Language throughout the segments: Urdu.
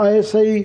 ISI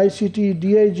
ICT DIG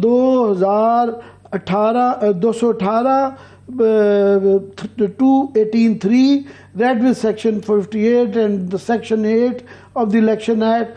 218 218(3) read with section 58 and the section 8 of the election act।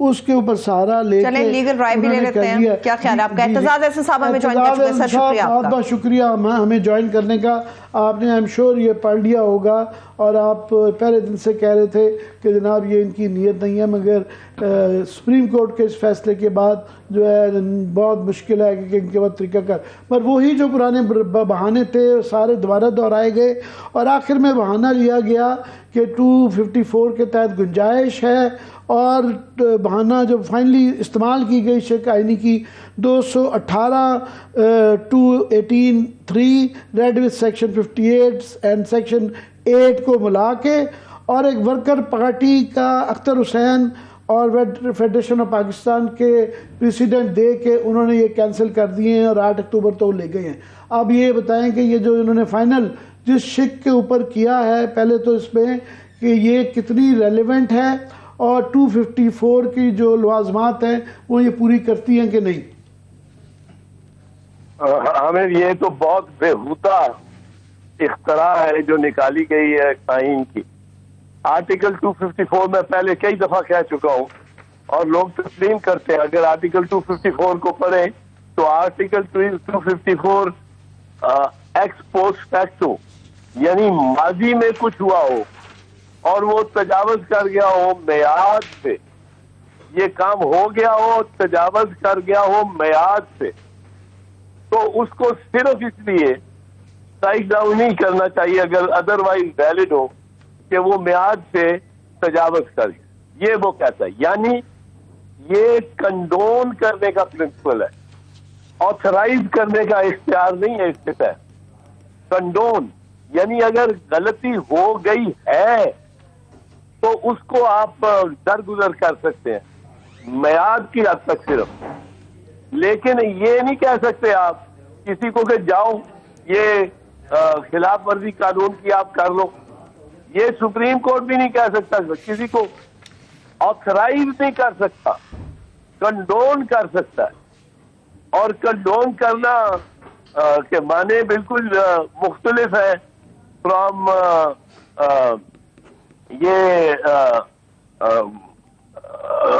اس کے اوپر سہارا لے کے چلیں لیگل رائے بھی لے لیتے ہیں. کیا خیال ہے آپ کا؟ اعتزاز احسن صاحب ہمیں جوائن کر چکے ہیں، سر شکریہ آپ کا. بہت بہت شکریہ ہمیں جوائن کرنے کا. آپ نے آئی ایم شیور یہ پڑھ لیا ہوگا اور آپ پہلے دن سے کہہ رہے تھے کہ جناب یہ ان کی نیت نہیں ہے، مگر سپریم کورٹ کے اس فیصلے کے بعد جو ہے بہت مشکل ہے کہ ان کے بعد طریقہ کار. پر وہی جو پرانے بہانے تھے سارے دوبارہ دہرائے گئے اور آخر میں بہانہ لیا گیا کہ 254 کے تحت گنجائش ہے، اور بہانہ جو فائنلی استعمال کی گئی شرک آئینی کی 218 218(3) read with section 58 and section 8 کو ملا کے، اور ایک ورکر پارٹی کا اختر حسین اور فیڈریشن آف پاکستان کے پریسیڈنٹ دے کے انہوں نے یہ کینسل کر دیے ہیں اور 8 اکتوبر تو لے گئے ہیں. اب یہ بتائیں کہ یہ جو انہوں نے فائنل جس شک کے اوپر کیا ہے، پہلے تو اس میں کہ یہ کتنی ریلیونٹ ہے اور 254 کی جو لوازمات ہیں وہ یہ پوری کرتی ہیں کہ نہیں؟ ہمیں یہ تو بہت بےہودہ اختراع ہے جو نکالی گئی ہے آئین کی. آرٹیکل 254 میں پہلے کئی دفعہ کہہ چکا ہوں اور لوگ تسلیم کرتے ہیں. اگر آرٹیکل 254 کو پڑھیں تو آرٹیکل 254 ایکس پوسٹ فیکٹو، یعنی ماضی میں کچھ ہوا ہو اور وہ تجاوز کر گیا ہو میعاد سے، یہ کام ہو گیا ہو تجاوز کر گیا ہو میعاد سے، تو اس کو صرف اس لیے اسٹرائک ڈاؤن نہیں کرنا چاہیے اگر ادروائز ویلڈ ہو کہ وہ میعاد سے تجاوز کر گیا. یہ وہ کہتا ہے، یعنی یہ کنڈون کرنے کا پرنسپل ہے، آتھرائز کرنے کا اختیار نہیں ہے اس کے تحت. کنڈون یعنی اگر غلطی ہو گئی ہے تو اس کو آپ درگزر کر سکتے ہیں میعاد کی حد تک صرف، لیکن یہ نہیں کہہ سکتے آپ کسی کو کہ جاؤ یہ خلاف ورزی قانون کی آپ کر لو. یہ سپریم کورٹ بھی نہیں کہہ سکتا، کسی کو آتھرائز نہیں کر سکتا، کنڈون کر سکتا ہے. اور کنڈون کرنا کے معنی بالکل مختلف ہے فرام یہ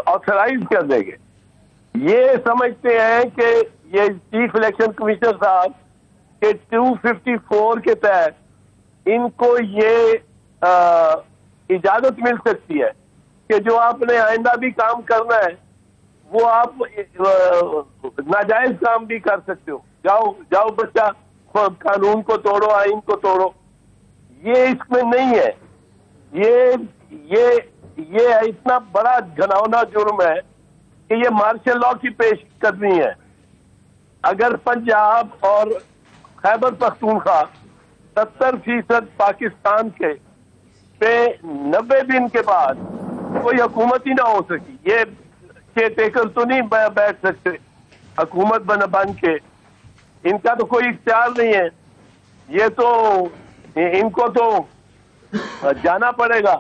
آتھرائز کرنے کے. یہ سمجھتے ہیں کہ یہ چیف الیکشن کمیشنر صاحب کہ 254 کے تحت ان کو یہ اجازت مل سکتی ہے کہ جو آپ نے آئندہ بھی کام کرنا ہے وہ آپ ناجائز کام بھی کر سکتے ہو. جاؤ بچہ قانون کو توڑو، آئین کو توڑو. یہ اس میں نہیں ہے. یہ اتنا بڑا گھناؤنا جرم ہے کہ یہ مارشل لا کی پیش کرنی ہے. اگر پنجاب اور خیبر پختونخوا 70% پاکستان کے پہ 90 دن کے بعد کوئی حکومت ہی نہ ہو سکی، یہ کیئر ٹیکر تو نہیں بیٹھ سکتے حکومت بن کے، ان کا تو کوئی اختیار نہیں ہے. یہ تو ان کو تو جانا پڑے گا.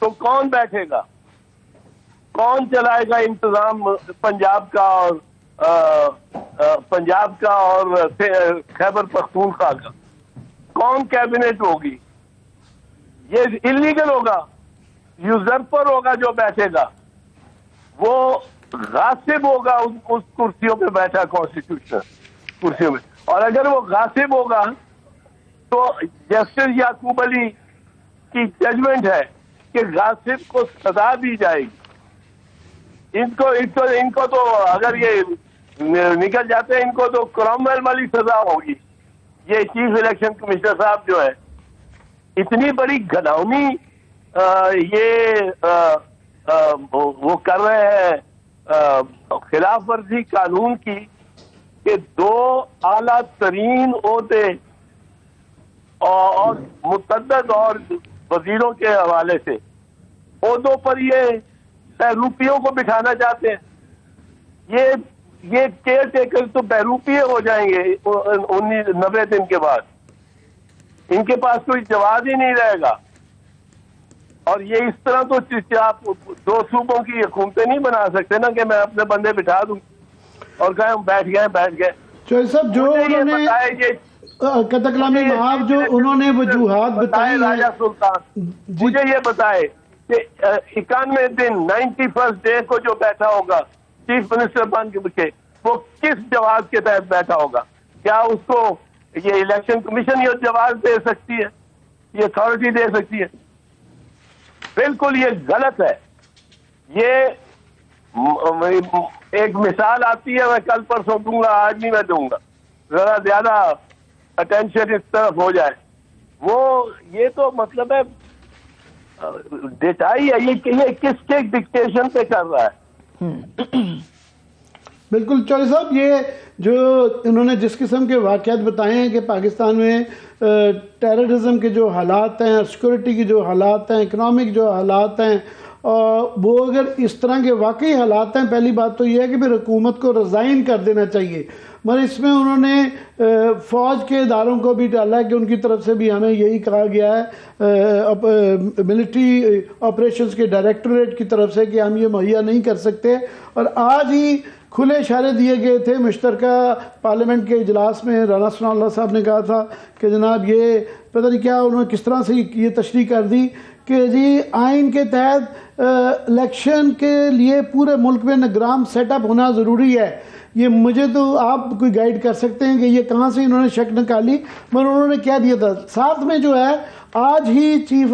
تو کون بیٹھے گا، کون چلائے گا انتظام پنجاب کا اور خیبر پختونخوا کا؟ کون کیبنٹ ہوگی؟ یہ انلیگل ہوگا، یوزرپر ہوگا جو بیٹھے گا، وہ غاصب ہوگا اس کرسیوں پہ بیٹھا کانسٹیٹیوشن کرسیوں میں. اور اگر وہ غاصب ہوگا تو جسٹس یعقوب علی کی ججمنٹ ہے کہ غاصب کو سزا دی جائے گی. ان کو تو اگر یہ نکل جاتے ہیں ان کو تو کرامل والی سزا ہوگی. یہ چیف الیکشن کمشنر صاحب جو ہے اتنی بڑی گھناؤنی یہ وہ کر رہے ہیں خلاف ورزی قانون کی کہ 2 اعلیٰ ترین عہدے اور متعدد اور وزیروں کے حوالے سے عہدوں پر یہ بہروپیوں کو بٹھانا چاہتے ہیں. یہ کیئر ٹیکر تو بہروپیے ہو جائیں گے 90 دن کے بعد. ان کے پاس کوئی جواز ہی نہیں رہے گا. اور یہ اس طرح تو آپ 2 صوبوں کی حکومتیں نہیں بنا سکتے نا کہ میں اپنے بندے بٹھا دوں اور کہیں بیٹھ گئے. چوہدری صاحب جو انہوں نے قطع کلامی معاف جو انہوں نے وجوہات بتائی راجہ سلطان مجھے یہ بتائے کہ 91 دن 91 ڈے کو جو بیٹھا ہوگا چیف منسٹر بن کے وہ کس جواز کے تحت بیٹھا ہوگا؟ کیا اس کو یہ الیکشن کمیشن یہ جواز دے سکتی ہے، یہ اتھارٹی دے سکتی ہے؟ بالکل یہ غلط ہے. یہ ایک مثال آتی ہے، میں کل پرسوں دوں گا، آج نہیں میں دوں گا، ذرا زیادہ اٹینشن اس طرف ہو جائے. وہ یہ تو مطلب ہے ڈیٹائی ہے، یہ کس کے ڈکٹیشن پہ کر رہا ہے؟ بالکل چوہدری صاحب، یہ جو انہوں نے جس قسم کے واقعات بتائے ہیں کہ پاکستان میں ٹیررزم کے جو حالات ہیں، سیکورٹی کے جو حالات ہیں، اکنامک جو حالات ہیں، وہ اگر اس طرح کے واقعی حالات ہیں، پہلی بات تو یہ ہے کہ پھر حکومت کو ریزائن کر دینا چاہیے. مگر اس میں انہوں نے فوج کے اداروں کو بھی ڈالا ہے کہ ان کی طرف سے بھی ہمیں یہی کہا گیا ہے ملٹری آپریشنز کے ڈائریکٹوریٹ کی طرف سے کہ ہم یہ مہیا نہیں کر سکتے. اور آج ہی کھلے اشارے دیے گئے تھے مشترکہ پارلیمنٹ کے اجلاس میں. رانا ثناء اللہ صاحب نے کہا تھا کہ جناب یہ پتہ نہیں کیا انہوں نے کس طرح سے یہ تشریح کر دی کہ جی آئین کے تحت الیکشن کے لیے پورے ملک میں نگران سیٹ اپ ہونا ضروری ہے. یہ مجھے تو آپ کوئی گائیڈ کر سکتے ہیں کہ یہ کہاں سے انہوں نے شک نکالی، مگر انہوں نے کیا دیا تھا ساتھ میں جو ہے. آج ہی چیف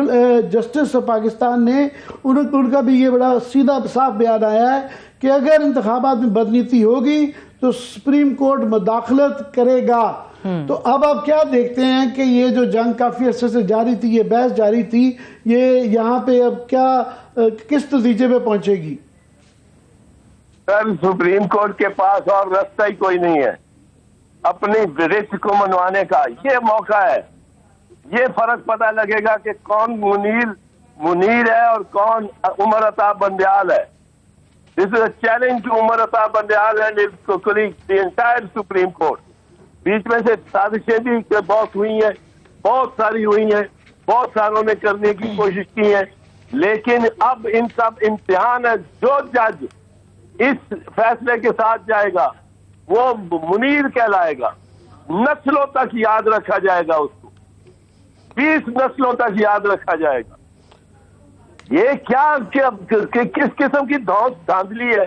جسٹس آف پاکستان نے ان کا بھی یہ بڑا سیدھا صاف بیان آیا ہے کہ اگر انتخابات میں بدنیتی ہوگی تو سپریم کورٹ مداخلت کرے گا. تو اب آپ کیا دیکھتے ہیں کہ یہ جو جنگ کافی عرصے سے جاری تھی، یہ بحث جاری تھی، یہ یہاں پہ اب کیا کس نتیجے پہ پہنچے گی؟ سر سپریم کورٹ کے پاس اور رستہ ہی کوئی نہیں ہے اپنی رٹ کو منوانے کا. یہ موقع ہے، یہ فرق پتہ لگے گا کہ کون منیر ہے اور کون عمر عطا بندیال ہے. This is a challenge to Umar Ata Bandial and his colleagues, the entire Supreme Court. بیچ میں سے سازشیں بھی بہت ہوئی ہیں، بہت ساری ہوئی ہیں، بہت ساروں نے کرنے کی کوشش کی ہے، لیکن اب ان سب امتحان ہے. جو جج اس فیصلے کے ساتھ جائے گا وہ منیر کہلائے گا. نسلوں تک یاد رکھا جائے گا، اس کو 20 نسلوں تک یاد رکھا جائے گا. یہ کیا کس قسم کی دھاندلی ہے؟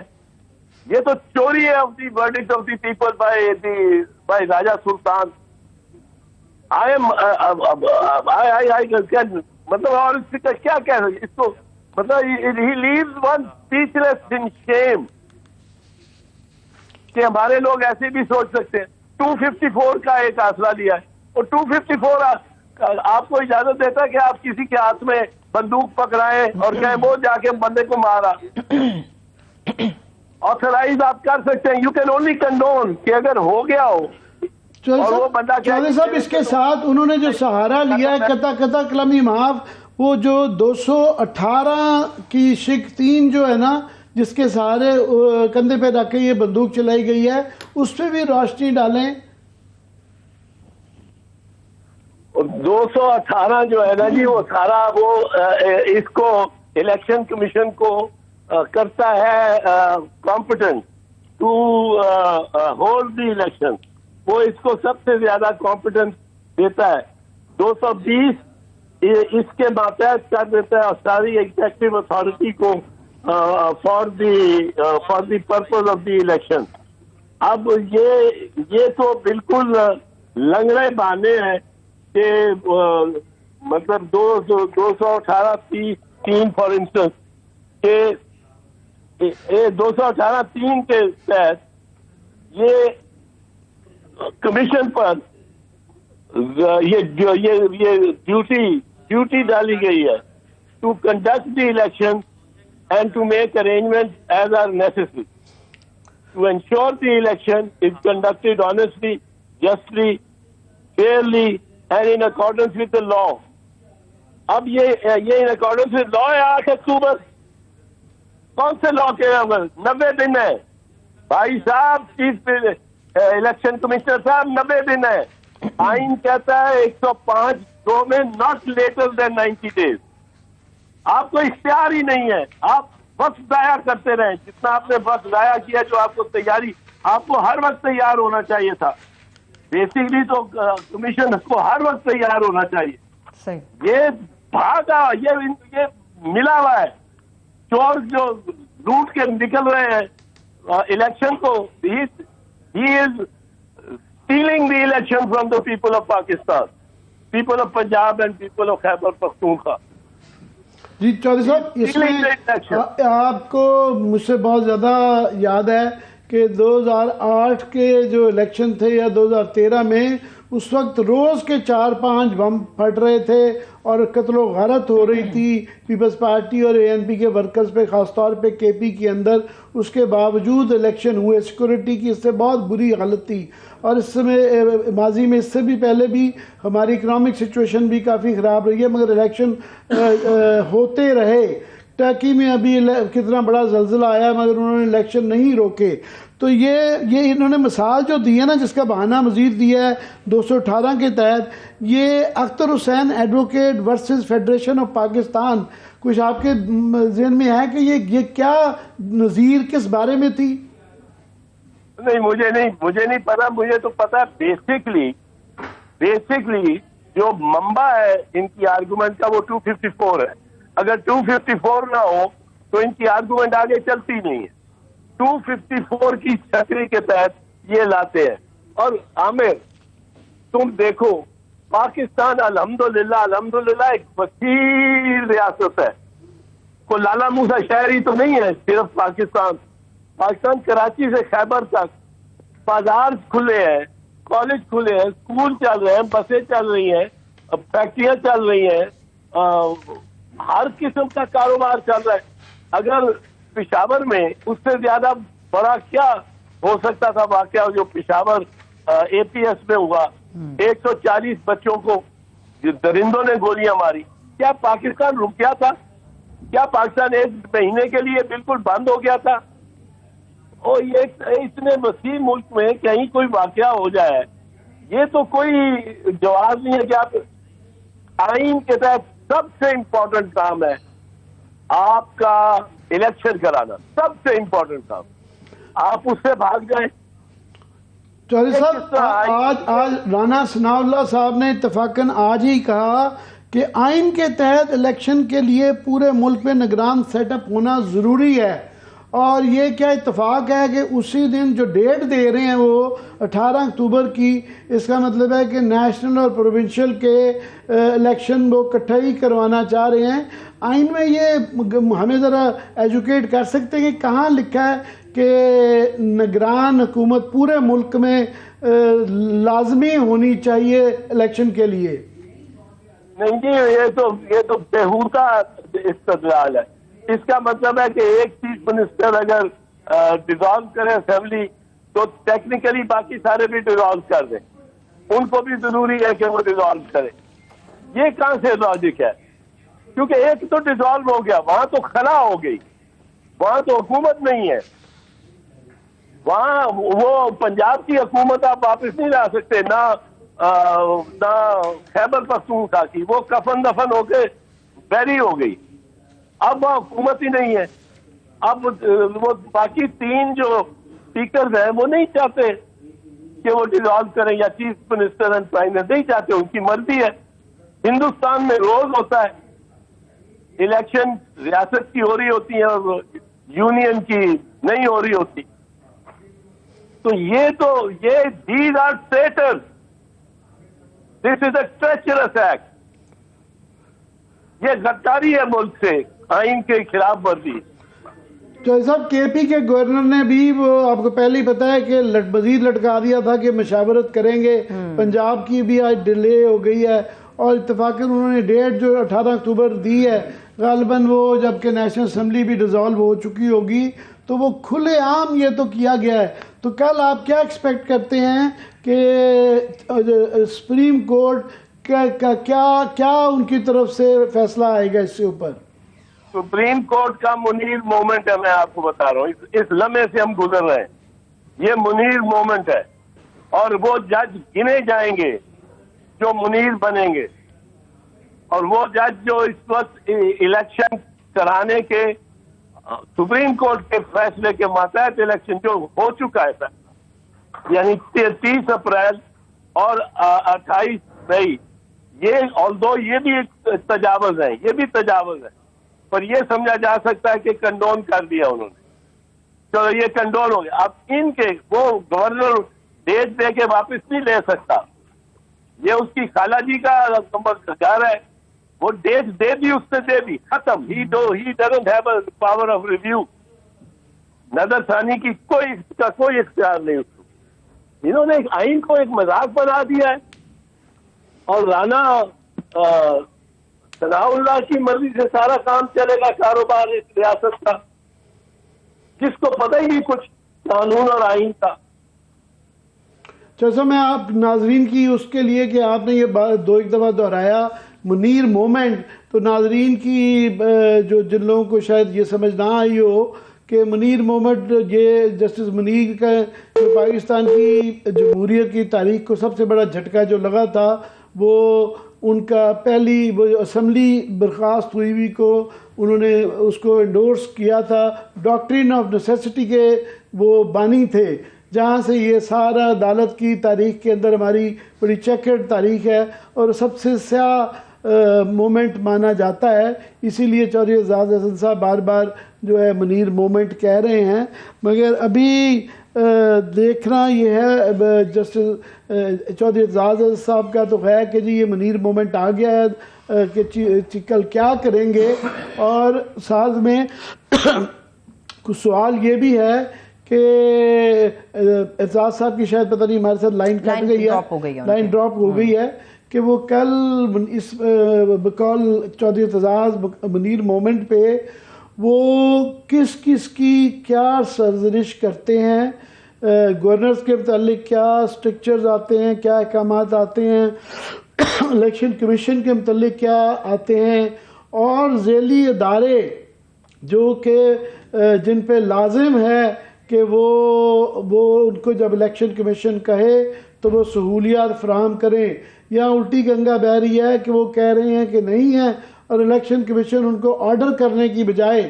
یہ تو چوری ہے of the verdict of the people by Raja Sultan. مطلب اور اس کا کیا کہہ رہے اس کو، مطلب ہی لیوز ون اسپیچلیس ان شیم کہ ہمارے لوگ ایسے بھی سوچ سکتے ہیں. 254 کا ایک فیصلہ لیا ہے اور 254 آپ کو اجازت دیتا ہے کہ آپ کسی کے ہاتھ میں بندوق پکڑائیں اور کہیں وہ جا کے بندے کو مارا. آتھرائز آپ کر سکتے ہیں، یو کین اونلی کنڈون کہ اگر ہو گیا ہو. چودھری صاحب اس کے ساتھ انہوں نے جو سہارا لیا ہے قطع کلمی معاف، وہ جو 218 کی شک 3 جو ہے نا جس کے سہارے کندھے پہ رکھ کے یہ بندوق چلائی گئی ہے، اس پہ بھی روشنی ڈالیں. 218 جو ہے نا جی وہ سارا وہ اس کو الیکشن کمیشن کو کرتا ہے competent to hold the election. وہ اس کو سب سے زیادہ کمپٹنس دیتا ہے. 220 اس کے ماتحت کر دیتا ہے ساری ایگزیکٹو اتھارٹی کو for the purpose of the election. اب یہ تو بالکل لنگڑے بہانے ہیں کہ مطلب 218(3) فار انسٹنس کہ 218(3) کے تحت یہ کمیشن پر یہ ڈیوٹی ڈالی گئی ہے to conduct the election and to make arrangement as are necessary to ensure the election is conducted honestly, justly, fairly and in accordance with the law. اب یہ in accordance with law ہے 8 اکتوبر. کون سے لا کے 90 دن ہے بھائی صاحب، چیف الیکشن کمشنر صاحب 90 دن ہے. آئین کہتا ہے 105(2) میں not later than 90 days. آپ کو اختیار ہی نہیں ہے، آپ وقت ضائع کرتے رہیں. جتنا آپ نے وقت ضائع کیا، جو آپ کو تیاری، آپ کو ہر وقت تیار ہونا چاہیے تھا. بیسکلی تو کمیشن کو ہر وقت تیار ہونا چاہیے. یہ بھاگا، یہ ملا ہوا ہے. چور جو لوٹ کے نکل رہے ہیں الیکشن کو, he is stealing the election from the people of Pakistan, people of Punjab and people of Khyber Pakhtunkhwa. جی چودھری صاحب, اس میں آپ کو مجھ سے بہت زیادہ یاد ہے کہ 2008 کے جو الیکشن تھے یا 2013 میں, اس وقت روز کے 4-5 بم پھٹ رہے تھے اور قتل و غارت ہو رہی تھی پیپلز پارٹی اور ANP کے ورکرز پہ, خاص طور پہ KP کے اندر. اس کے باوجود الیکشن ہوئے. سیکورٹی کی اس سے بہت بری حالت تھی, اور اس میں ماضی میں اس سے بھی پہلے بھی ہماری اکنامک سچویشن بھی کافی خراب رہی ہے, مگر الیکشن ہوتے رہے. ٹرکی میں ابھی کتنا بڑا زلزلہ آیا مگر انہوں نے الیکشن نہیں روکے. تو یہ انہوں نے مثال جو دی ہے نا, جس کا بہانہ مزید دیا ہے 218 کے تحت, یہ Akhtar Hussain advocate versus federation of Pakistan, کچھ آپ کے ذہن میں ہے کہ یہ کیا نظیر کس بارے میں تھی؟ نہیں, مجھے نہیں پتا. مجھے تو پتا بیسکلی جو منبع ہے ان کی آرگومنٹ کا وہ 254 ہے. اگر 254 نہ ہو تو ان کی آرگومنٹ آگے چلتی نہیں ہے. 254 کی چھتری کے تحت یہ لاتے ہیں. اور عامر تم دیکھو, پاکستان الحمدللہ ایک وسیع ریاست ہے. کوئی لالا موسیٰ شہری تو نہیں ہے صرف پاکستان کراچی سے خیبر تک بازار کھلے ہیں, کالج کھلے ہیں, اسکول چل رہے ہیں, بسیں چل رہی ہیں, فیکٹریاں چل رہی ہیں, ہر قسم کا کاروبار چل رہا ہے. اگر پشاور میں اس سے زیادہ بڑا کیا ہو سکتا تھا واقعہ جو پشاور APS میں ہوا, 140 بچوں کو درندوں نے گولیاں ماری. کیا پاکستان رک گیا تھا؟ کیا پاکستان 1 مہینے کے لیے بالکل بند ہو گیا تھا؟ اور یہ اتنے وسیع ملک میں کہیں کوئی واقعہ ہو جائے, یہ تو کوئی جواز نہیں ہے. کہ آپ آئین کے تحت سب سے امپورٹنٹ کام ہے آپ کا الیکشن کرانا, سب سے امپورٹنٹ کام, آپ اس سے بھاگ جائیں. چودھری صاحب, آج رانا ثناء اللہ صاحب نے اتفاقاً آج ہی کہا کہ آئین کے تحت الیکشن کے لیے پورے ملک میں نگران سیٹ اپ ہونا ضروری ہے. اور یہ کیا اتفاق ہے کہ اسی دن جو ڈیٹ دے رہے ہیں وہ 18 اکتوبر کی, اس کا مطلب ہے کہ نیشنل اور پروونشل کے الیکشن وہ اکٹھا ہی کروانا چاہ رہے ہیں. آئین میں یہ ہمیں ذرا ایجوکیٹ کر سکتے ہیں کہ کہاں لکھا ہے کہ نگران حکومت پورے ملک میں لازمی ہونی چاہیے الیکشن کے لیے؟ نہیں جی, یہ تو بےہودہ استدلال ہے. اس کا مطلب ہے کہ ایک چیف منسٹر اگر ڈیزالو کرے اسمبلی تو ٹیکنیکلی باقی سارے بھی ڈیزالو کر دیں. ان کو بھی ضروری ہے کہ وہ ڈیزالو کرے. یہ کہاں سے لاجک ہے؟ کیونکہ ایک تو ڈیزالو ہو گیا, وہاں تو خلا ہو گئی, وہاں تو حکومت نہیں ہے. وہاں وہ پنجاب کی حکومت آپ واپس نہیں لا سکتے, نہ خیبر پختونخوا کی, وہ کفن دفن ہو کے بیری ہو گئی. اب وہ حکومت ہی نہیں ہے. اب وہ باقی 3 جو اسپیکرز ہیں وہ نہیں چاہتے کہ وہ ڈیزالو کریں, یا chief minister and prime minister نہیں چاہتے, ان کی مرضی ہے. ہندوستان میں روز ہوتا ہے الیکشن, ریاست کی ہو رہی ہوتی ہے اور یونین کی نہیں ہو رہی ہوتی. تو یہ these are traitors. This is a treacherous act. یہ غداری ہے ملک سے, آئین کے خلاف ورزی. چودھری صاحب, KP کے گورنر نے بھی, وہ آپ کو پہلے ہی پتا ہے کہ مزید لٹکا دیا تھا کہ مشاورت کریں گے. پنجاب کی بھی آج ڈیلے ہو گئی ہے, اور اتفاقاً انہوں نے ڈیٹ جو 18 اکتوبر دی ہے, غالباً وہ جبکہ نیشنل اسمبلی بھی ڈیزالو ہو چکی ہوگی تو وہ کھلے عام یہ تو کیا گیا ہے. تو کل آپ کیا ایکسپیکٹ کرتے ہیں کہ سپریم کورٹ کیا ان کی طرف سے فیصلہ آئے گا اس سے اوپر؟ سپریم کورٹ کا منیر مومنٹ ہے, میں آپ کو بتا رہا ہوں, اس لمحے سے ہم گزر رہے ہیں. یہ منیر مومنٹ ہے, اور وہ جج گنے جائیں گے جو منیر بنیں گے. اور وہ جج جو اس وقت الیکشن کرانے کے سپریم کورٹ کے فیصلے کے ماتحت الیکشن جو ہو چکا ہے, یعنی 30 اپریل اور 28 مئی, یہ آلدو یہ بھی تجاوز ہے, یہ بھی تجاوز ہے. پر یہ سمجھا جا سکتا ہے کہ کنڈون کر دیا انہوں نے، چلو یہ کنڈون ہو گیا. اب ان کے وہ گورنر ڈیٹ دے کے واپس نہیں لے سکتا، یہ اس کی خالہ جی کا گھر ہے، وہ ڈیٹ دے دی اس نے، دے دی، ختم. He doesn't have a power of review. نظر ثانی کی کوئی اختیار نہیں اس کو. انہوں نے آئین کو ایک مذاق بنا دیا ہے، اور رانا ثناء اللہ کی مرضی سے سارا کام چلے گا، کاروبار اس ریاست کا، جس کو پتہ ہی نہیں کچھ قانون اور آئین کا. جیسا میں آپ ناظرین کی اس کے لیے کہ آپ نے یہ بات ایک دفعہ دہرایا منیر مومنٹ، تو ناظرین کی جو جن لوگوں کو شاید یہ سمجھ نہ آئی ہو کہ منیر مومنٹ، یہ جسٹس منیر کا جو پاکستان کی جمہوریت کی تاریخ کو سب سے بڑا جھٹکا جو لگا تھا، وہ ان کا پہلی وہ اسمبلی برخاست ہوئی کو انہوں نے اس کو انڈورس کیا تھا. ڈاکٹرین آف نیسیسٹی کے وہ بانی تھے، جہاں سے یہ سارا عدالت کی تاریخ کے اندر ہماری بڑی چیکرڈ تاریخ ہے اور سب سے سیاہ مومنٹ مانا جاتا ہے. اسی لیے چودھری اعزاز حسن صاحب بار بار جو ہے منیر مومنٹ کہہ رہے ہیں. مگر ابھی دیکھنا یہ ہے جسٹس چودھری اعزاز حسن صاحب کا تو ہے کہ جی یہ منیر مومنٹ آ گیا ہے کہ کل کیا کریں گے. اور ساتھ میں کچھ سوال یہ بھی ہے کہ اعزاز صاحب کی شاید پتہ نہیں ہمارے ساتھ لائن کٹ گئی ہے، لائن ڈراپ ہو گئی ہے، کہ وہ کل اس بقول چودھری اعزاز منیر مومنٹ پہ وہ کس کس کی کیا سرزنش کرتے ہیں، گورنرز کے متعلق کیا سٹرکچرز آتے ہیں، کیا احکامات آتے ہیں، الیکشن کمیشن کے متعلق کیا آتے ہیں، اور ذیلی ادارے جو کہ جن پہ لازم ہے کہ وہ ان کو جب الیکشن کمیشن کہے تو وہ سہولیات فراہم کریں، یا الٹی گنگا بہہ رہی ہے کہ وہ کہہ رہے ہیں کہ نہیں ہے اور الیکشن کمیشن ان کو آرڈر کرنے کی بجائے،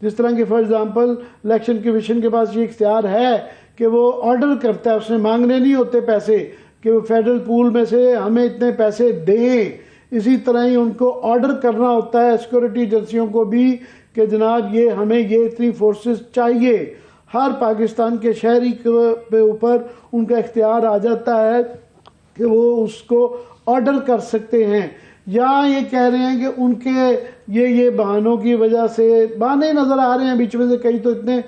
جس طرح کہ فار ایگزامپل الیکشن کمیشن کے پاس یہ اختیار ہے کہ وہ آرڈر کرتا ہے، اس نے مانگنے نہیں ہوتے پیسے کہ وہ فیڈرل پول میں سے ہمیں اتنے پیسے دیں. اسی طرح ہی ان کو آرڈر کرنا ہوتا ہے سیکورٹی ایجنسیوں کو بھی کہ جناب یہ ہمیں یہ اتنی فورسز چاہیے. ہر پاکستان کے شہری کے اوپر ان کا اختیار آ جاتا ہے کہ وہ اس کو آرڈر کر سکتے ہیں. یا یہ کہہ رہے ہیں کہ ان کے یہ بہانوں کی وجہ سے بہانے نظر آ رہے ہیں، بیچ میں سے کئی تو اتنے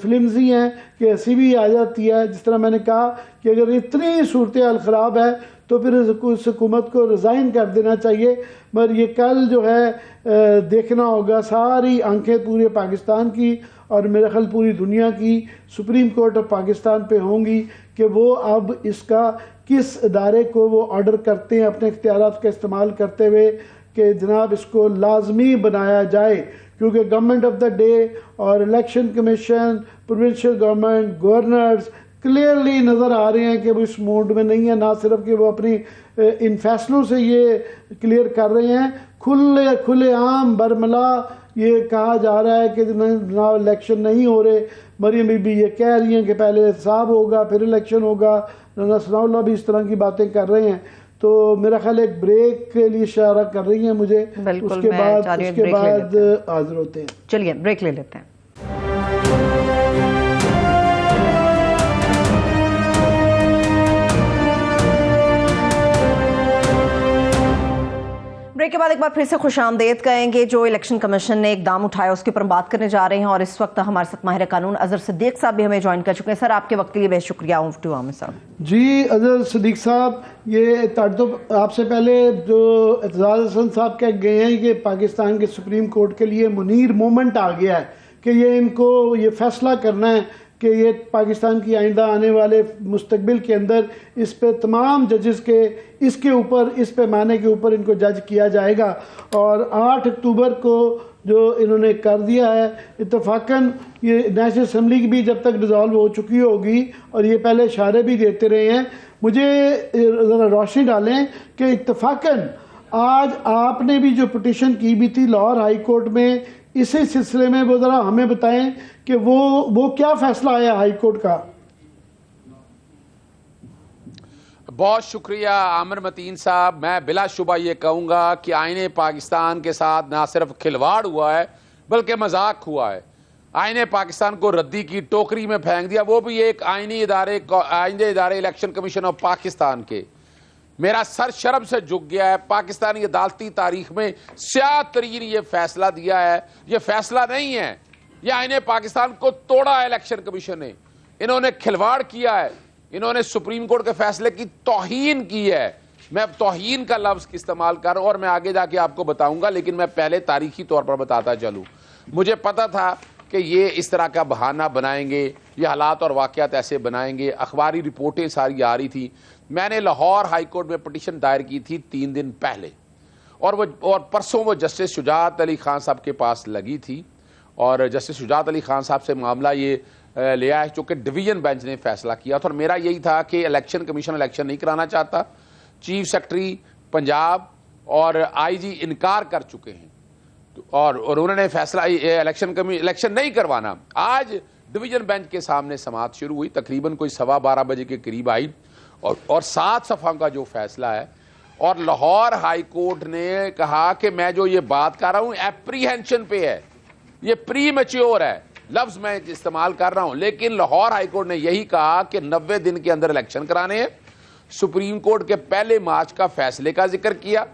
فلمزی ہیں کہ ہنسی بھی آ جاتی ہے. جس طرح میں نے کہا کہ اگر اتنی صورتحال خراب ہے تو پھر اس حکومت کو ریزائن کر دینا چاہیے. مگر یہ کل جو ہے دیکھنا ہوگا، ساری آنکھیں پورے پاکستان کی اور میرے خیال پوری دنیا کی سپریم کورٹ آف پاکستان پہ ہوں گی کہ وہ اب اس کا کس ادارے کو وہ آرڈر کرتے ہیں اپنے اختیارات کا استعمال کرتے ہوئے کہ جناب اس کو لازمی بنایا جائے. کیونکہ گورنمنٹ آف دا ڈے اور election commission, provincial government, governors clearly نظر آ رہے ہیں کہ وہ اس موڈ میں نہیں ہے. نہ صرف کہ وہ اپنی ان فیصلوں سے یہ کلیئر کر رہے ہیں، کھلے عام برملا یہ کہا جا رہا ہے کہ جناب الیکشن نہیں ہو رہے. مریم بی بی یہ کہہ رہی ہیں کہ پہلے احتساب ہوگا پھر الیکشن ہوگا. رانا ثناء اللہ بھی اس طرح کی باتیں کر رہے ہیں. تو میرا خیال ایک بریک کے لیے اشارہ کر رہی ہیں مجھے، اس کے بعد حاضر ہوتے ہیں. چلیے بریک لے لیتے ہیں. بریک کے بعد ایک بار پھر سے خوش آمدید کہیں گے. جو الیکشن کمیشن نے اقدام اٹھایا اس کے اوپر بات کرنے جا رہے ہیں، اور اس وقت ہمارے ساتھ ماہر قانون اظہر صدیق صاحب بھی ہمیں جوائن کر چکے ہیں. سر آپ کے وقت کے لیے بے شکریہ. مفتی عامر صاحب. جی اظہر صدیق صاحب، یہ تو آپ سے پہلے جو اعزاز حسن صاحب کہہ گئے ہیں کہ پاکستان کے سپریم کورٹ کے لیے منیر مومنٹ آ گیا ہے کہ یہ ان کو یہ فیصلہ کرنا ہے کہ یہ پاکستان کی آئندہ آنے والے مستقبل کے اندر اس پہ تمام ججز کے اس کے اوپر اس پیمانے کے اوپر ان کو جج کیا جائے گا. اور 8 اکتوبر کو جو انہوں نے کر دیا ہے اتفاقاً، یہ نیشنل اسمبلی کی بھی جب تک ڈیزالو ہو چکی ہوگی اور یہ پہلے اشارے بھی دیتے رہے ہیں. مجھے ذرا روشنی ڈالیں کہ اتفاقاً آج آپ نے بھی جو پٹیشن کی بھی تھی لاہور ہائی کورٹ میں، اسی سلسلے میں وہ ذرا ہمیں بتائیں کہ وہ کیا فیصلہ آیا ہائی کورٹ کا. بہت شکریہ عامر متین صاحب. میں بلا شبہ یہ کہوں گا کہ آئین پاکستان کے ساتھ نہ صرف کھلواڑ ہوا ہے بلکہ مذاق ہوا ہے. آئین پاکستان کو ردی کی ٹوکری میں پھینک دیا, وہ بھی ایک آئینی ادارے الیکشن کمیشن آف پاکستان کے. میرا سر شرم سے جھک گیا ہے. پاکستانی عدالتی تاریخ میں سیاہ ترین یہ فیصلہ دیا ہے. یہ فیصلہ نہیں ہے, یہ آئین پاکستان کو توڑا ہے الیکشن کمیشن نے. انہوں نے کھلواڑ کیا ہے, انہوں نے سپریم کورٹ کے فیصلے کی توہین کی ہے. میں توہین کا لفظ استعمال کر رہا ہوں اور میں آگے جا کے آپ کو بتاؤں گا, لیکن میں پہلے تاریخی طور پر بتاتا چلوں. مجھے پتا تھا کہ یہ اس طرح کا بہانہ بنائیں گے, یہ حالات اور واقعات ایسے بنائیں گے. اخباری رپورٹیں ساری آ رہی تھی. میں نے لاہور ہائی کورٹ میں پٹیشن دائر کی تھی 3 دن پہلے, اور پرسوں وہ جسٹس شجاعت علی خان صاحب کے پاس لگی تھی, اور جسٹس شجاعت علی خان صاحب سے معاملہ یہ لیا ہے چونکہ ڈویژن بینچ نے فیصلہ کیا تھا. اور میرا یہی تھا کہ الیکشن کمیشن الیکشن نہیں کرانا چاہتا. چیف سیکرٹری پنجاب اور آئی جی انکار کر چکے ہیں, اور انہوں نے فیصلہ الیکشن نہیں کروانا. آج ڈویژن بینچ کے سامنے سماعت شروع ہوئی, تقریباً کوئی 12:15 بجے کے قریب آئی, اور 7 صفحہ کا جو فیصلہ ہے. اور لاہور ہائی کورٹ نے کہا کہ میں جو یہ بات کر رہا ہوں اپریہنشن پہ ہے, یہ پری میچور ہے, لفظ میں استعمال کر رہا ہوں. لیکن لاہور ہائی کورٹ نے یہی کہا کہ 90 دن کے اندر الیکشن کرانے ہیں. سپریم کورٹ کے 1 مارچ کا فیصلے کا ذکر کیا,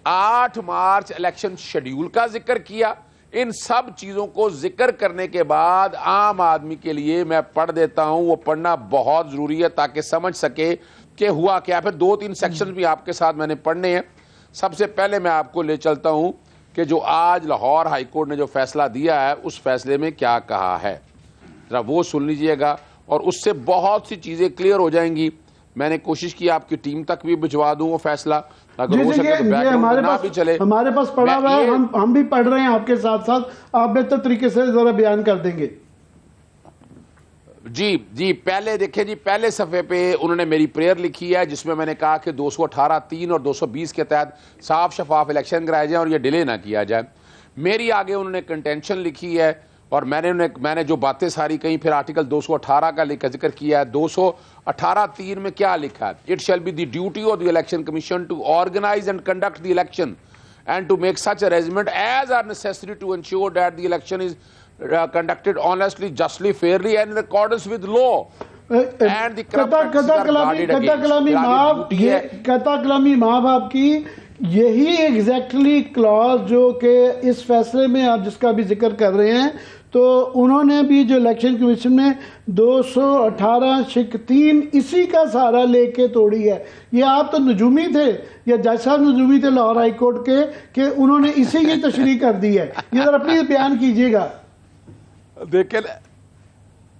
8 مارچ الیکشن شیڈیول کا ذکر کیا. ان سب چیزوں کو ذکر کرنے کے بعد عام آدمی کے لیے میں پڑھ دیتا ہوں, وہ پڑھنا بہت ضروری ہے تاکہ سمجھ سکے کہ ہوا کیا. پھر 2-3 سیکشن بھی آپ کے ساتھ میں نے پڑھنے ہیں. سب سے پہلے میں آپ کو لے چلتا ہوں کہ جو آج لاہور ہائی کورٹ نے جو فیصلہ دیا ہے اس فیصلے میں کیا کہا ہے, ذرا وہ سن لیجئے گا, اور اس سے بہت سی چیزیں کلیئر ہو جائیں گی. میں نے کوشش کی آپ کی ٹیم تک بھی بھجوا دوں وہ فیصلہ, اگر ہو سکے تو بیک گراؤنڈ نہ بھی چلے. ہمارے پاس پڑا ہوا ہے, ہم بھی پڑھ رہے ہیں آپ کے ساتھ ساتھ, آپ بہتر طریقے سے ذرا بیان کر دیں گے. جی پہلے دیکھیں جی, پہلے صفحے پہ انہوں نے میری پریئر لکھی ہے جس میں میں نے کہا کہ 218(3) اور 220 کے تحت صاف شفاف الیکشن کرائے جائیں اور یہ ڈیلے نہ کیا جائے. میری آگے انہوں نے کنٹینشن لکھی ہے, اور میں نے جو باتیں ساری کہیں, پھر آرٹیکل 218 کا ذکر کیا ہے. 218(3) میں کیا لکھا ہے, it shall be the duty of the election commission to organise and conduct the election and to make such arrangement as are necessary to ensure that the election is conducted honestly, justly, fairly and in accordance with law. And the قطع کلامی ماں باپ کی یہی ایگزیکٹلی کلاس جو کہ اس فیصلے میں آپ جس کا بھی ذکر کر رہے ہیں, تو انہوں نے بھی جو الیکشن کمیشن میں 218(3) اسی کا سہارا لے کے توڑی ہے. یہ آپ تو نجومی تھے, یا جج صاحب نجومی تھے لاہور ہائی کورٹ کے, کہ انہوں نے اسی کی تشریح کر دی ہے. یہ ذرا پلیز بیان کیجیے گا. دیکھیں,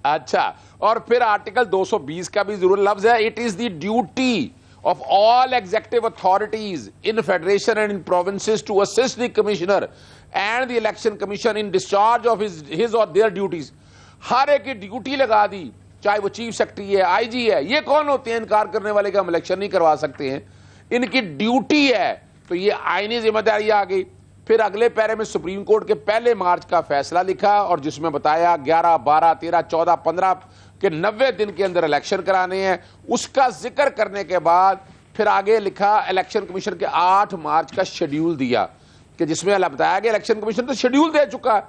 اچھا, اور پھر آرٹیکل 220 کا بھی ضرور لفظ ہے, it is the duty of all executive authorities in federation and in provinces to assist the commissioner and the election commission in discharge of his or their duties. ہر ایک کی ڈیوٹی لگا دی, چاہے وہ چیف سیکرٹری ہے, آئی جی ہے. یہ کون ہوتے ہیں انکار کرنے والے کہ ہم الیکشن نہیں کروا سکتے ہیں؟ ان کی ڈیوٹی ہے. تو یہ آئینی ذمہ داری آ گئی. پھر اگلے پیرے میں سپریم کورٹ کے 1 مارچ کا فیصلہ لکھا, اور جس میں بتایا 11, 12, 13, 14, 15 کہ 90 دن کے اندر الیکشن کرانے ہیں. اس کا ذکر کرنے کے بعد پھر آگے لکھا الیکشن کمیشن کے 8 مارچ کا شیڈیول دیا, کہ جس میں بتایا کہ الیکشن کمیشن تو شیڈیول دے چکا ہے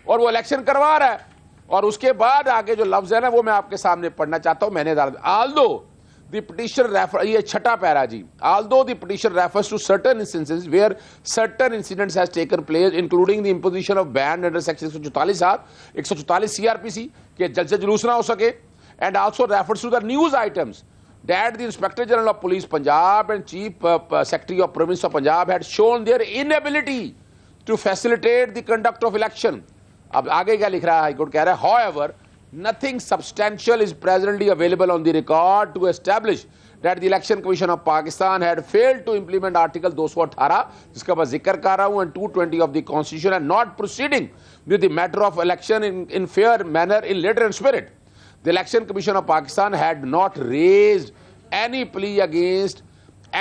اور وہ الیکشن کروا رہا ہے. اور اس کے بعد آگے جو لفظ ہے نا وہ میں آپ کے سامنے پڑھنا چاہتا ہوں. میں نے although the petition refer, یہ 6واں پیرا جی, although the petition refers to certain instances where certain incidents has taken place including the imposition of ban under section 144 CRPC کہ جلد سے جلوس نہ ہو سکے, and also refers to the news items that the Inspector General of Police Punjab and Chief Secretary of Province of Punjab had shown their inability to facilitate the conduct of election. اب آگے کیا لکھ رہا ہے ہائی کورٹ, کہہ رہا ہے however nothing substantial is presently available on the record to establish that the Election Commission of Pakistan had failed to implement Article 218 جس کا میں ذکر کر رہا ہوں and 220 of the Constitution and not proceeding with the matter of election in fair manner in letter and spirit. The Election Commission of Pakistan had not raised any plea against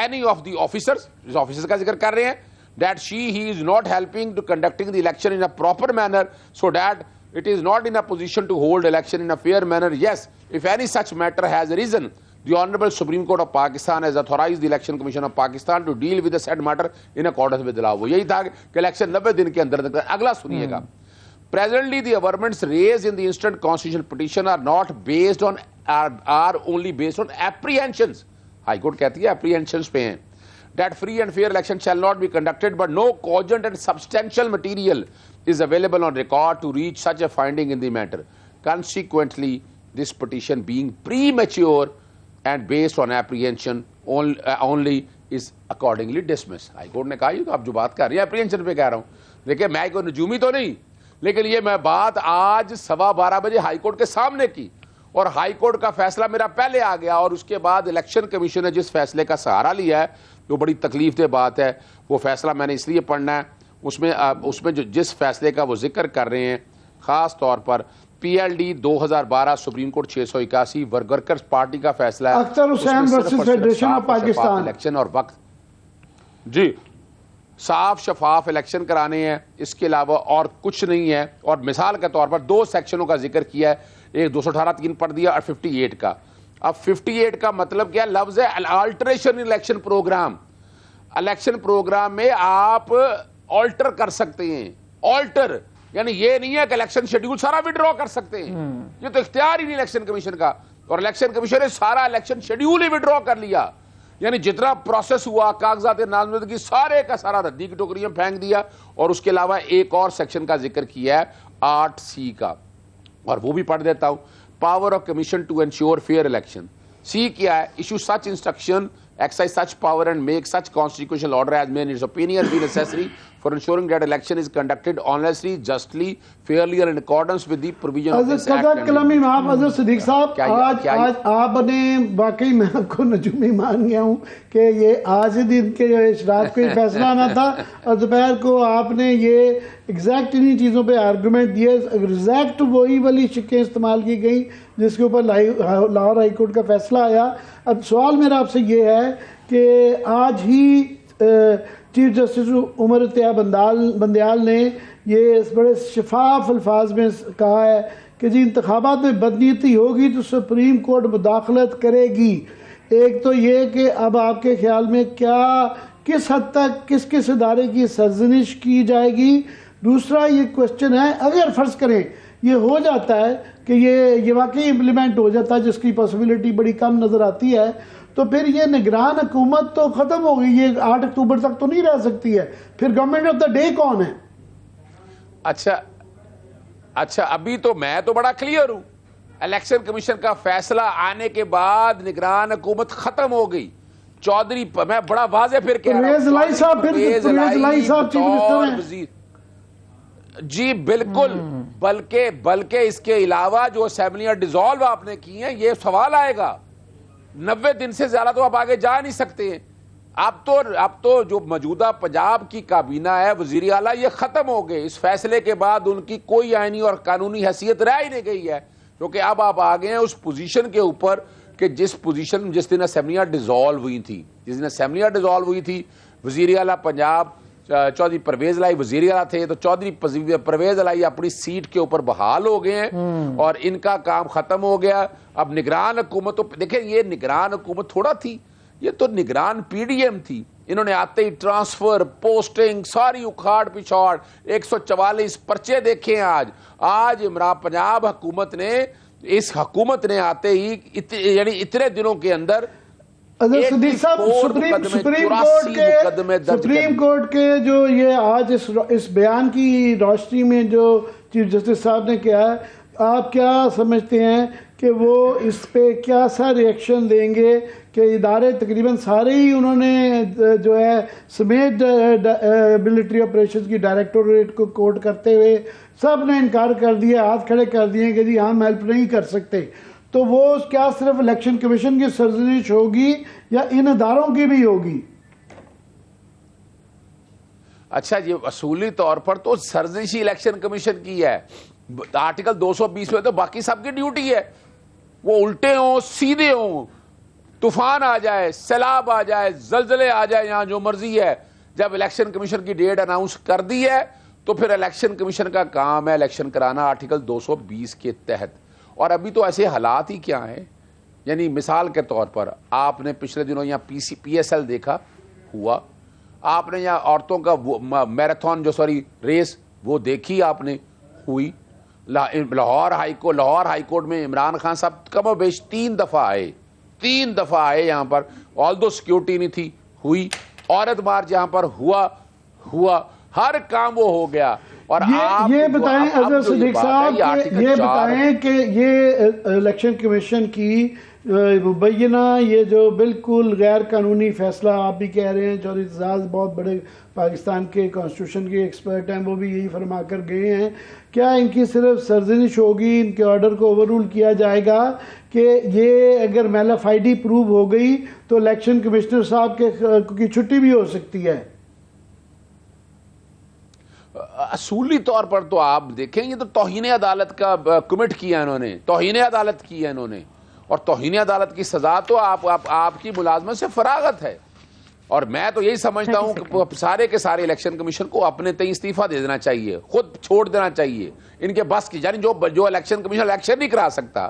any of the officers, جس officers کا ذکر کر رہے ہیں, that he is not helping to conducting the election in a proper manner so that it is not in a position to hold election in a fair manner. Yes, if any such matter has arisen, The Honorable Supreme Court of Pakistan has authorized the Election Commission of Pakistan to deal with the said matter in accordance with the law. وہ یہی تھا کہ الیکشن 90 دن کے اندر. اگلا سنیے گا. Presently the averments raised in the instant constitutional petition are not based on are only based on apprehensions. High Court کہتی ہے apprehensions پہ ہیں. That free and fair election shall not be conducted, but no cogent and substantial material is available on record to reach such a finding in the matter. Consequently, this petition being premature and based on apprehension only is accordingly dismissed. High Court نے کہا یہ تو آپ جو بات کر رہی ہیں apprehension پہ کہہ رہا ہوں. دیکھیں میں کوئی نجومی تو نہیں, لیکن یہ میں بات آج 12:15 بجے ہائی کورٹ کے سامنے کی, اور ہائی کورٹ کا فیصلہ میرا پہلے آ گیا, اور اس کے بعد الیکشن کمیشن نے جس فیصلے کا سہارا لیا ہے وہ بڑی تکلیف دہ بات ہے. وہ فیصلہ میں نے اس لیے پڑھنا ہے, اس میں جو جس فیصلے کا وہ ذکر کر رہے ہیں خاص طور پر PLD 2012 supreme court 681 workers party کا فیصلہ ہے. Akhtar Hussain versus federation of Pakistan election اور وقت جی صاف شفاف الیکشن کرانے ہیں, اس کے علاوہ اور کچھ نہیں ہے. اور مثال کے طور پر 2 سیکشنوں کا ذکر کیا ہے, ایک 218(3) پڑھ دیا اور 58 کا. اب 58 کا مطلب کیا لفظ ہے alteration election programme. Election programme میں آپ آلٹر کر سکتے ہیں. آلٹر یعنی یہ نہیں ہے کہ الیکشن شیڈیول سارا وڈرا کر سکتے ہیں, یہ تو اختیار ہی نہیں الیکشن کمیشن کا, اور الیکشن کمیشن نے سارا الیکشن شیڈیول ہی وڈرا کر لیا. یعنی جتنا پروسیس ہوا کاغذات نامزدگی سارے کا سارا ردی کی ٹوکریوں پھینک دیا. اور اس کے علاوہ ایک اور سیکشن کا ذکر کیا ہے 8C کا, اور وہ بھی پڑھ دیتا ہوں. Power of commission to ensure fair election. See کیا ہے, issue such instruction, exercise such power and make such constitutional order as may in its opinion be necessary for ensuring that election is conducted honestly, justly, fairly and in accordance with the provision of this act. حضرت کلامی معاف حضرت صدیق صاحب, آج آپ نے واقعی میں آپ کو نجومی مان گیا ہوں کہ یہ آج ہی دن کے رات کو فیصلہ آنا تھا, اور دوپہر کو آپ نے یہ ایگزیکٹ انہی چیزوں پہ آرگومنٹ دیے. ایگزیکٹ وہی والی شکیں استعمال کی گئی جس کے اوپر لاہور ہائی کورٹ کا فیصلہ آیا. اب سوال میرا آپ سے یہ ہے کہ آج ہی چیف جسٹس عمر عطیہ بندیال نے یہ بڑے شفاف الفاظ میں کہا ہے کہ جی انتخابات میں بدنیتی ہوگی تو سپریم کورٹ مداخلت کرے گی. ایک تو یہ کہ اب آپ کے خیال میں کیا کس حد تک کس ادارے کی سرزنش کی جائے گی. دوسرا یہ کوشچن ہے, اگر فرض کریں یہ ہو جاتا ہے کہ یہ واقعی امپلیمنٹ ہو جاتا ہے, جس کی پاسبلٹی بڑی کم نظر آتی ہے, تو پھر یہ نگران حکومت تو ختم ہو گئی, یہ 8 اکتوبر تک تو نہیں رہ سکتی ہے. پھر گورنمنٹ آف دا ڈے کون ہے؟ اچھا ابھی تو میں تو بڑا کلیئر ہوں, الیکشن کمیشن کا فیصلہ آنے کے بعد نگران حکومت ختم ہو گئی. چودھری میں بڑا واضح پھر کہہ رہا ہوں, پرویز الہی صاحب چیف منسٹر ہیں. جی بالکل, بلکہ اس کے علاوہ جو اسمبلیاں ڈیزالو آپ نے کی ہیں, یہ سوال آئے گا 90 دن سے زیادہ تو آپ آگے جا نہیں سکتے ہیں. اب تو جو موجودہ پنجاب کی کابینہ ہے, وزیر اعلیٰ, یہ ختم ہو گئے. اس فیصلے کے بعد ان کی کوئی آئینی اور قانونی حیثیت رہ ہی نہیں گئی ہے, کیونکہ اب آپ آ گئے ہیں اس پوزیشن کے اوپر کہ جس دن اسمبلیاں ڈیزالو ہوئی تھی, وزیر اعلیٰ پنجاب چودھری پرویز الہی وزیر اعلیٰ تھے, تو چودھری پرویز الہی اپنی سیٹ کے اوپر بحال ہو گئے ہیں اور ان کا کام ختم ہو گیا. اب نگران حکومت, تو دیکھیں یہ نگران حکومت تھوڑا تھی, یہ تو نگران PDM تھی. انہوں نے آتے ہی ٹرانسفر, پوسٹنگ, ساری اکھاڑ پچھاڑ, 144 پرچے دیکھے ہیں. آج پنجاب حکومت نے, اس حکومت نے آتے ہی یعنی اتنے دنوں کے اندر صدیق صاحب سپریم کورٹ کے جو یہ آج اس بیان کی روشنی میں جو چیف جسٹس صاحب نے کیا ہے, آپ کیا سمجھتے ہیں کہ وہ اس پہ کیا سا ریئیکشن دیں گے کہ ادارے تقریباً سارے ہی انہوں نے جو ہے سمیت ملٹری آپریشنز کی ڈائریکٹوریٹ کو کوٹ کرتے ہوئے سب نے انکار کر دیا, ہاتھ کھڑے کر دیے کہ جی ہم ہیلپ نہیں کر سکتے. تو وہ کیا صرف الیکشن کمیشن کی سرزنش ہوگی یا ان اداروں کی بھی ہوگی؟ اچھا یہ اصولی طور پر تو سرزنشی الیکشن کمیشن کی ہے. آرٹیکل 220 میں تو باقی سب کی ڈیوٹی ہے, وہ الٹے ہوں سیدھے ہوں, طوفان آ جائے, سیلاب آ جائے, زلزلے آ جائے, یہاں جو مرضی ہے. جب الیکشن کمیشن کی ڈیٹ اناؤنس کر دی ہے تو پھر الیکشن کمیشن کا کام ہے الیکشن کرانا آرٹیکل 220 کے تحت. اور ابھی تو ایسے حالات ہی کیا ہیں یعنی مثال کے طور پر آپ نے پچھلے دنوں یہاں پی ایس ایل دیکھا ہوا, آپ نے یہاں عورتوں کا میراتھن ریس وہ دیکھی آپ نے ہوئی. لاہور ہائی کورٹ میں عمران خان صاحب کم و بیش 3 دفعہ آئے یہاں پر, آلدو سیکیورٹی نہیں تھی, ہوئی. عورت مارچ یہاں پر ہوا, ہر کام وہ ہو گیا. اور یہ بتائیں اظہر صدیق صاحب, یہ بتائیں کہ یہ الیکشن کمیشن کی مبینہ یہ جو بالکل غیر قانونی فیصلہ, آپ بھی کہہ رہے ہیں, چودھری اعتزاز بہت بڑے پاکستان کے کانسٹیٹیوشن کے ایکسپرٹ ہیں, وہ بھی یہی فرما کر گئے ہیں, کیا ان کی صرف سرزنش ہوگی, ان کے آرڈر کو اوور رول کیا جائے گا کہ یہ اگر میلا فائڈی پروو ہو گئی تو الیکشن کمشنر صاحب کی چھٹی بھی ہو سکتی ہے؟ اصولی طور پر تو آپ دیکھیں, یہ تو توہین عدالت کا کمٹ کیا انہوں نے, توہین عدالت کی ہے انہوں نے, اور توہین عدالت کی سزا تو آپ کی ملازمت سے فراغت ہے. اور میں تو یہی سمجھتا ہوں کہ سارے کے سارے الیکشن کمیشن کو اپنے تئیں استعفیٰ دے دینا چاہیے, خود چھوڑ دینا چاہیے ان کے بس کی. یعنی جو الیکشن کمیشن الیکشن نہیں کرا سکتا,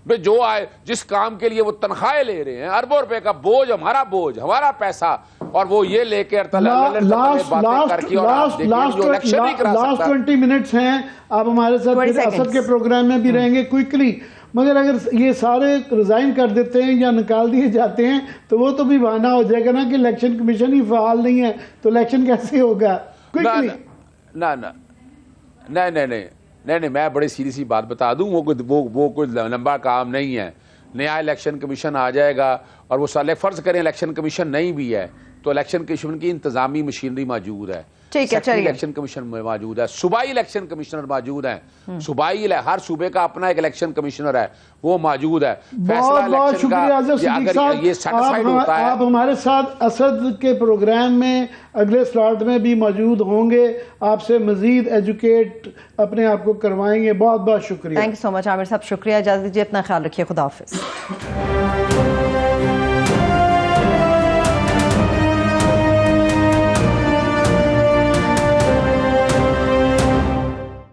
جو آئے جس کام کے لیے وہ تنخواہیں لے رہے ہیں, اربوں روپے کا بوجھ, ہمارا پیسہ, اور وہ یہ لے کے لاسٹ 20 منٹس ہیں, آپ ہمارے ساتھ اسد کے پروگرام میں بھی رہیں گے کوئکلی, مگر اگر یہ سارے ریزائن کر دیتے ہیں یا نکال دیے جاتے ہیں تو وہ تو بھی بہانہ ہو جائے گا نا کہ الیکشن کمیشن ہی فعال نہیں ہے, تو الیکشن کیسے ہوگا؟ نہیں, میں بڑی سیدھی سی بات بتا دوں, وہ کوئی لمبا کام نہیں ہے. نیا الیکشن کمیشن آ جائے گا, اور وہ فرض کریں الیکشن کمیشن نہیں بھی ہے تو الیکشن کمیشن کی انتظامی مشینری موجود ہے, الیکشن کمیشن موجود ہے, صوبائی الیکشن کمشنر موجود ہیں, ہر صوبے کا اپنا ایک الیکشن کمشنر ہے, وہ موجود ہے. بہت بہت شکریہ اظہر صدیق صاحب, آپ ہمارے ساتھ اسد کے پروگرام میں اگلے سلاٹ میں بھی موجود ہوں گے, آپ سے مزید ایجوکیٹ اپنے آپ کو کروائیں گے. بہت بہت شکریہ. تھینک یو سو مچ عامر صاحب, شکریہ. اجازت دیجیے, اپنا خیال رکھیے, خدا حافظ.